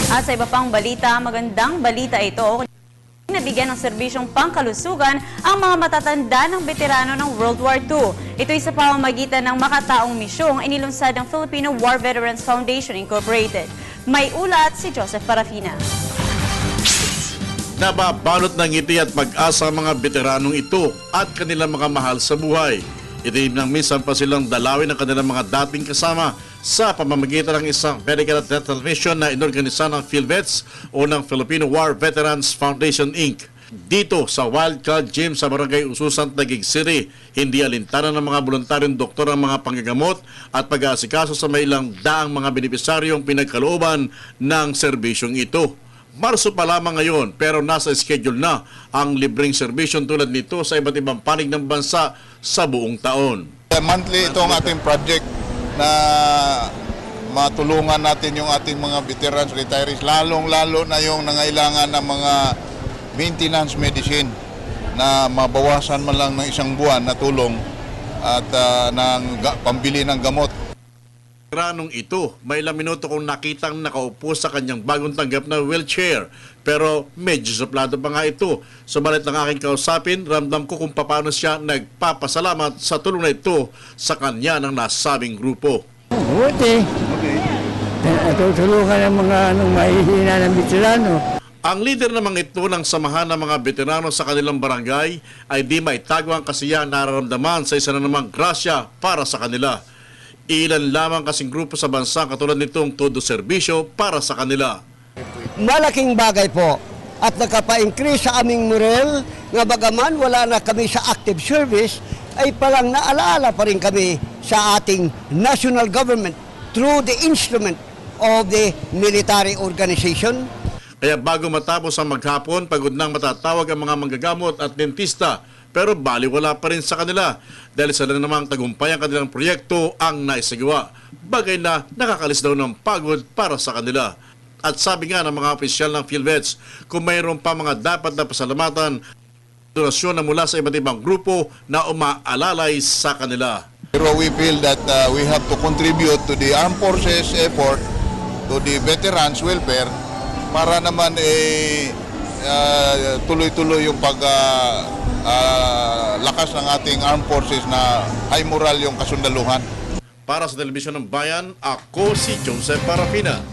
At sa iba pang balita, magandang balita ito. Nabigyan ng serbisyong pangkalusugan ang mga matatanda ng veterano ng World War II. Ito'y sa pamamagitan ng makataong misyong inilunsad ng Filipino War Veterans Foundation Incorporated. May ulat si Joseph Parafina. Nababalot ng ngiti at pag-asa ang mga veteranong ito at kanilang mga mahal sa buhay. Itiim nang minsan pa silang dalawin ng kanilang mga dating kasama sa pamamagitan ng isang medical at dental mission na inorganisa ng PhilVets o ng Filipino War Veterans Foundation Inc. Dito sa Wildcat Gym sa Barangay Ususan, Taguig City, hindi alintanan ng mga voluntaryong doktor ang mga panggagamot at pag-aasikaso sa may ilang daang mga benepisyaryong pinagkalooban ng serbisyong ito. Marso pa lamang ngayon pero nasa schedule na ang libreng serbisyon tulad nito sa iba't ibang panig ng bansa sa buong taon. Monthly itong ating project na matulungan natin yung ating mga veterans, retirees, lalong-lalo na yung nangailangan ng mga maintenance medicine na mabawasan man lang ng isang buwan na tulong at pambili ng gamot. Ranong ito, may ilang minuto kong nakitang nakaupo sa kanyang bagong tanggap na wheelchair. Pero medyo suplado pa nga ito. Subalit ng aking kausapin, ramdam ko kung paano siya nagpapasalamat sa tulong na ito sa kanya ng nasabing grupo. Buti. Tutulungan ng mga mahihina ng veterano. Ang leader namang ito ng samahan ng mga veterano sa kanilang barangay ay di maitago ang kasiyahan na nararamdaman sa isa na namang grasya para sa kanila. Ilan lamang kasing grupo sa bansa katulad nitong todo serbisyo para sa kanila. Malaking bagay po at nakapa-increase sa aming moral nga bagaman wala na kami sa active service ay palang naalaala pa rin kami sa ating national government through the instrument of the military organization. Kaya bago matapos ang maghapon, pagod nang matatawag ang mga manggagamot at dentista. Pero baliwala pa rin sa kanila dahil sa namang tagumpay ang kanilang proyekto ang naisagawa. Bagay na nakakalis daw ng pagod para sa kanila. At sabi nga ng mga opisyal ng PhilVets, kung mayroon pa mga dapat na pasalamatan, donasyon na mula sa iba't ibang grupo na umaalalay sa kanila. Pero we feel that we have to contribute to the armed forces effort, to the veterans welfare, para naman tuloy-tuloy yung lakas ng ating armed forces na high moral yung kasundaluhan. Para sa Telebisyon ng Bayan, ako si Joseph Parafina.